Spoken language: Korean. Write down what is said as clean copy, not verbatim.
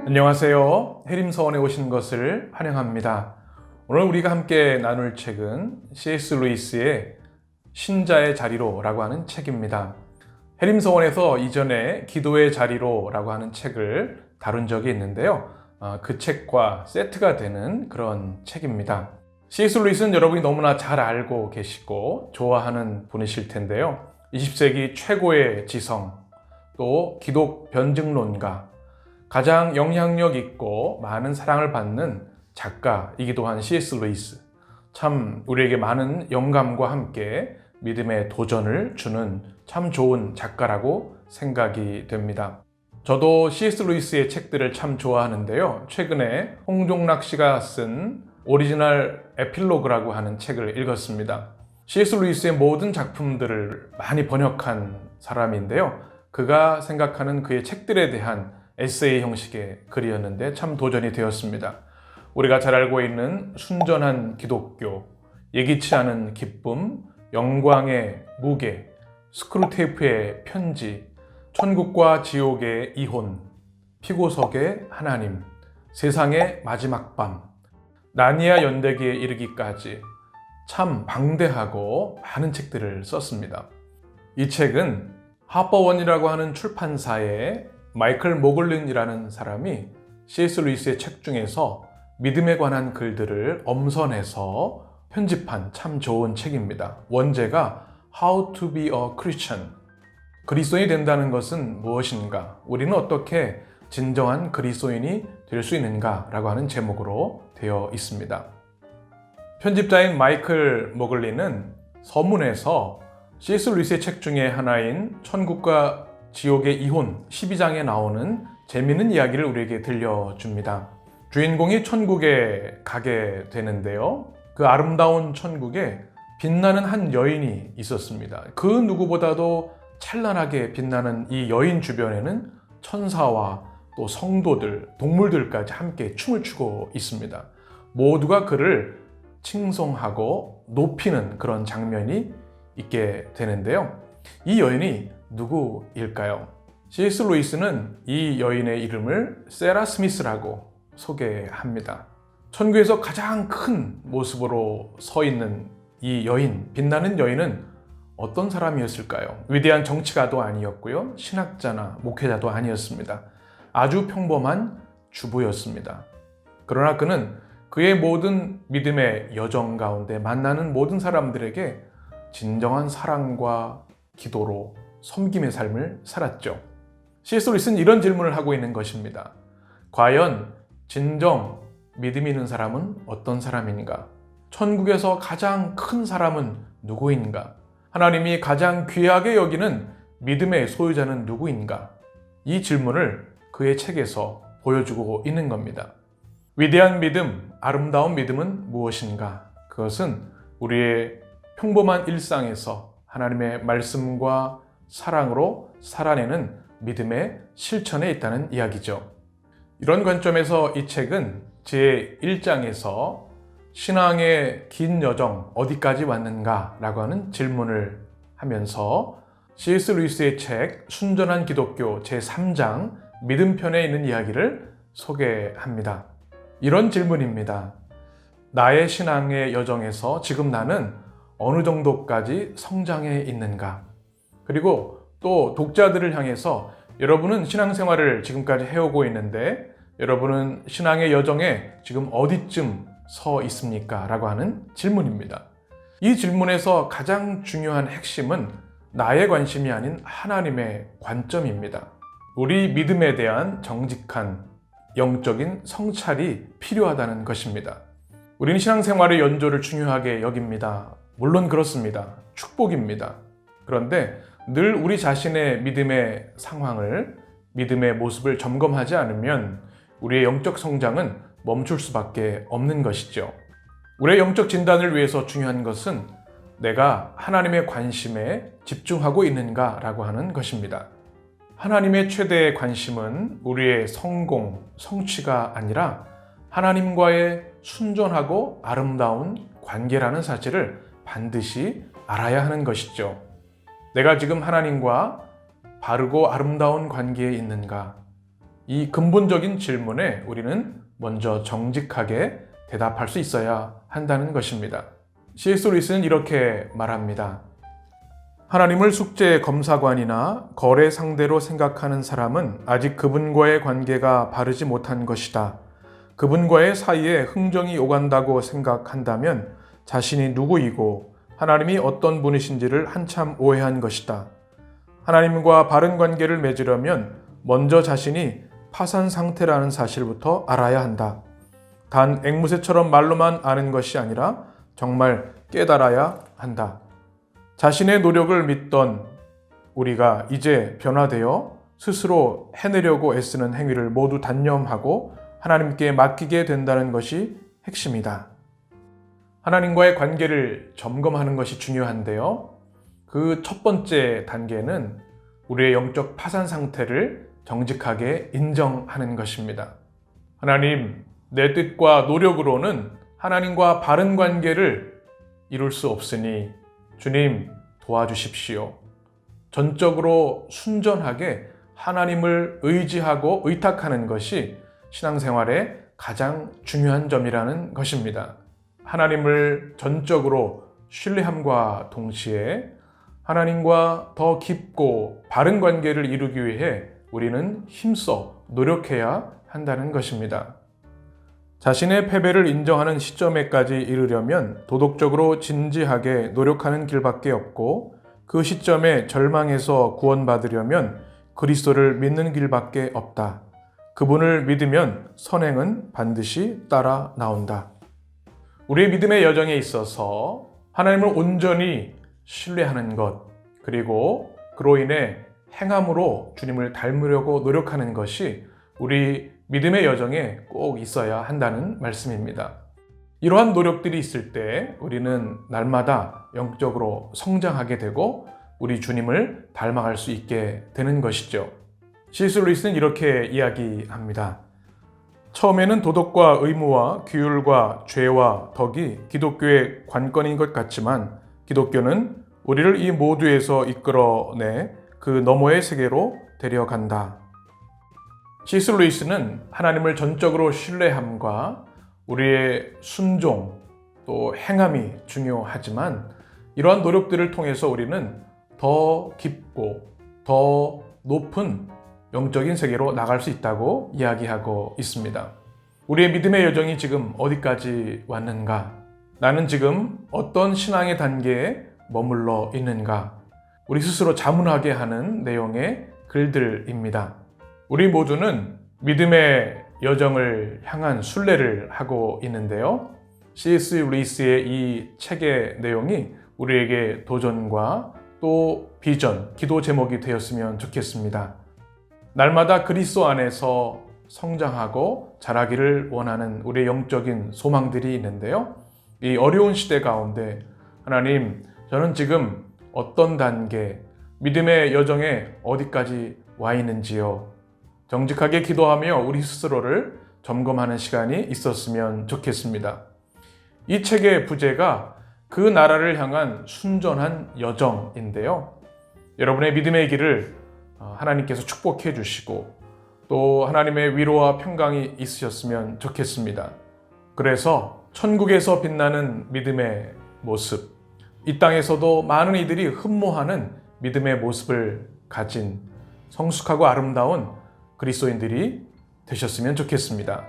안녕하세요. 해림서원에 오신 것을 환영합니다. 오늘 우리가 함께 나눌 책은 C.S. 루이스의 신자의 자리로 라고 하는 책입니다. 해림서원에서 이전에 기도의 자리로 라고 하는 책을 다룬 적이 있는데요. 그 책과 세트가 되는 그런 책입니다. C.S. 루이스는 여러분이 너무나 잘 알고 계시고 좋아하는 분이실 텐데요. 20세기 최고의 지성, 또 기독 변증론가, 가장 영향력 있고 많은 사랑을 받는 작가이기도 한 C.S. 루이스. 참 우리에게 많은 영감과 함께 믿음의 도전을 주는 참 좋은 작가라고 생각이 됩니다. 저도 C.S. 루이스의 책들을 참 좋아하는데요. 최근에 홍종락 씨가 쓴 오리지널 에필로그라고 하는 책을 읽었습니다. C.S. 루이스의 모든 작품들을 많이 번역한 사람인데요. 그가 생각하는 그의 책들에 대한 에세이 형식의 글이었는데 참 도전이 되었습니다. 우리가 잘 알고 있는 순전한 기독교, 예기치 않은 기쁨, 영광의 무게, 스크루테이프의 편지, 천국과 지옥의 이혼, 피고석의 하나님, 세상의 마지막 밤, 나니아 연대기에 이르기까지 참 방대하고 많은 책들을 썼습니다. 이 책은 하퍼원이라고 하는 출판사의 마이클 모글린이라는 사람이 C.S. 루이스의 책 중에서 믿음에 관한 글들을 엄선해서 편집한 참 좋은 책입니다. 원제가 How to be a Christian. 그리스도인이 된다는 것은 무엇인가? 우리는 어떻게 진정한 그리스도인이 될 수 있는가? 라고 하는 제목으로 되어 있습니다. 편집자인 마이클 모글린은 서문에서 C.S. 루이스의 책 중에 하나인 천국과 지옥의 이혼 12장에 나오는 재미있는 이야기를 우리에게 들려줍니다. 주인공이 천국에 가게 되는데요. 그 아름다운 천국에 빛나는 한 여인이 있었습니다. 그 누구보다도 찬란하게 빛나는 이 여인 주변에는 천사와 또 성도들, 동물들까지 함께 춤을 추고 있습니다. 모두가 그를 칭송하고 높이는 그런 장면이 있게 되는데요. 이 여인이 누구일까요? C.S. 루이스는 이 여인의 이름을 세라 스미스라고 소개합니다. 천국에서 가장 큰 모습으로 서 있는 이 여인, 빛나는 여인은 어떤 사람이었을까요? 위대한 정치가도 아니었고요. 신학자나 목회자도 아니었습니다. 아주 평범한 주부였습니다. 그러나 그는 그의 모든 믿음의 여정 가운데 만나는 모든 사람들에게 진정한 사랑과 기도로 섬김의 삶을 살았죠. C.S. 루이스는 이런 질문을 하고 있는 것입니다. 과연 진정 믿음이 있는 사람은 어떤 사람인가? 천국에서 가장 큰 사람은 누구인가? 하나님이 가장 귀하게 여기는 믿음의 소유자는 누구인가? 이 질문을 그의 책에서 보여주고 있는 겁니다. 위대한 믿음, 아름다운 믿음은 무엇인가? 그것은 우리의 평범한 일상에서 하나님의 말씀과 사랑으로 살아내는 믿음의 실천에 있다는 이야기죠. 이런 관점에서 이 책은 제1장에서 신앙의 긴 여정 어디까지 왔는가 라고 하는 질문을 하면서 C.S. 루이스의 책 순전한 기독교 제3장 믿음편에 있는 이야기를 소개합니다. 이런 질문입니다. 나의 신앙의 여정에서 지금 나는 어느 정도까지 성장해 있는가? 그리고 또 독자들을 향해서 여러분은 신앙생활을 지금까지 해오고 있는데 여러분은 신앙의 여정에 지금 어디쯤 서 있습니까? 라고 하는 질문입니다. 이 질문에서 가장 중요한 핵심은 나의 관심이 아닌 하나님의 관점입니다. 우리 믿음에 대한 정직한 영적인 성찰이 필요하다는 것입니다. 우리는 신앙생활의 연조를 중요하게 여깁니다. 물론 그렇습니다. 축복입니다. 그런데 늘 우리 자신의 믿음의 상황을, 믿음의 모습을 점검하지 않으면 우리의 영적 성장은 멈출 수밖에 없는 것이죠. 우리의 영적 진단을 위해서 중요한 것은 내가 하나님의 관심에 집중하고 있는가라고 하는 것입니다. 하나님의 최대의 관심은 우리의 성공, 성취가 아니라 하나님과의 순전하고 아름다운 관계라는 사실을 반드시 알아야 하는 것이죠. 내가 지금 하나님과 바르고 아름다운 관계에 있는가? 이 근본적인 질문에 우리는 먼저 정직하게 대답할 수 있어야 한다는 것입니다. C.S. 루이스는 이렇게 말합니다. 하나님을 숙제 검사관이나 거래 상대로 생각하는 사람은 아직 그분과의 관계가 바르지 못한 것이다. 그분과의 사이에 흥정이 오간다고 생각한다면 자신이 누구이고 하나님이 어떤 분이신지를 한참 오해한 것이다. 하나님과 바른 관계를 맺으려면 먼저 자신이 파산 상태라는 사실부터 알아야 한다. 단 앵무새처럼 말로만 아는 것이 아니라 정말 깨달아야 한다. 자신의 노력을 믿던 우리가 이제 변화되어 스스로 해내려고 애쓰는 행위를 모두 단념하고 하나님께 맡기게 된다는 것이 핵심이다. 하나님과의 관계를 점검하는 것이 중요한데요. 그 첫 번째 단계는 우리의 영적 파산 상태를 정직하게 인정하는 것입니다. 하나님, 내 뜻과 노력으로는 하나님과 바른 관계를 이룰 수 없으니 주님 도와주십시오. 전적으로 순전하게 하나님을 의지하고 의탁하는 것이 신앙생활의 가장 중요한 점이라는 것입니다. 하나님을 전적으로 신뢰함과 동시에 하나님과 더 깊고 바른 관계를 이루기 위해 우리는 힘써 노력해야 한다는 것입니다. 자신의 패배를 인정하는 시점에까지 이르려면 도덕적으로 진지하게 노력하는 길밖에 없고 그 시점에 절망해서 구원받으려면 그리스도를 믿는 길밖에 없다. 그분을 믿으면 선행은 반드시 따라 나온다. 우리의 믿음의 여정에 있어서 하나님을 온전히 신뢰하는 것, 그리고 그로 인해 행함으로 주님을 닮으려고 노력하는 것이 우리 믿음의 여정에 꼭 있어야 한다는 말씀입니다. 이러한 노력들이 있을 때 우리는 날마다 영적으로 성장하게 되고 우리 주님을 닮아갈 수 있게 되는 것이죠. C.S. 루이스는 이렇게 이야기합니다. 처음에는 도덕과 의무와 규율과 죄와 덕이 기독교의 관건인 것 같지만 기독교는 우리를 이 모두에서 이끌어내 그 너머의 세계로 데려간다. C.S. 루이스는 하나님을 전적으로 신뢰함과 우리의 순종 또 행함이 중요하지만 이러한 노력들을 통해서 우리는 더 깊고 더 높은 영적인 세계로 나갈 수 있다고 이야기하고 있습니다. 우리의 믿음의 여정이 지금 어디까지 왔는가? 나는 지금 어떤 신앙의 단계에 머물러 있는가? 우리 스스로 자문하게 하는 내용의 글들입니다. 우리 모두는 믿음의 여정을 향한 순례를 하고 있는데요. C.S. 루이스의 이 책의 내용이 우리에게 도전과 또 비전, 기도 제목이 되었으면 좋겠습니다. 날마다 그리스도 안에서 성장하고 자라기를 원하는 우리의 영적인 소망들이 있는데요. 이 어려운 시대 가운데 하나님, 저는 지금 어떤 단계, 믿음의 여정에 어디까지 와 있는지요. 정직하게 기도하며 우리 스스로를 점검하는 시간이 있었으면 좋겠습니다. 이 책의 부제가 그 나라를 향한 순전한 여정인데요. 여러분의 믿음의 길을 하나님께서 축복해 주시고 또 하나님의 위로와 평강이 있으셨으면 좋겠습니다. 그래서 천국에서 빛나는 믿음의 모습, 이 땅에서도 많은 이들이 흠모하는 믿음의 모습을 가진 성숙하고 아름다운 그리스도인들이 되셨으면 좋겠습니다.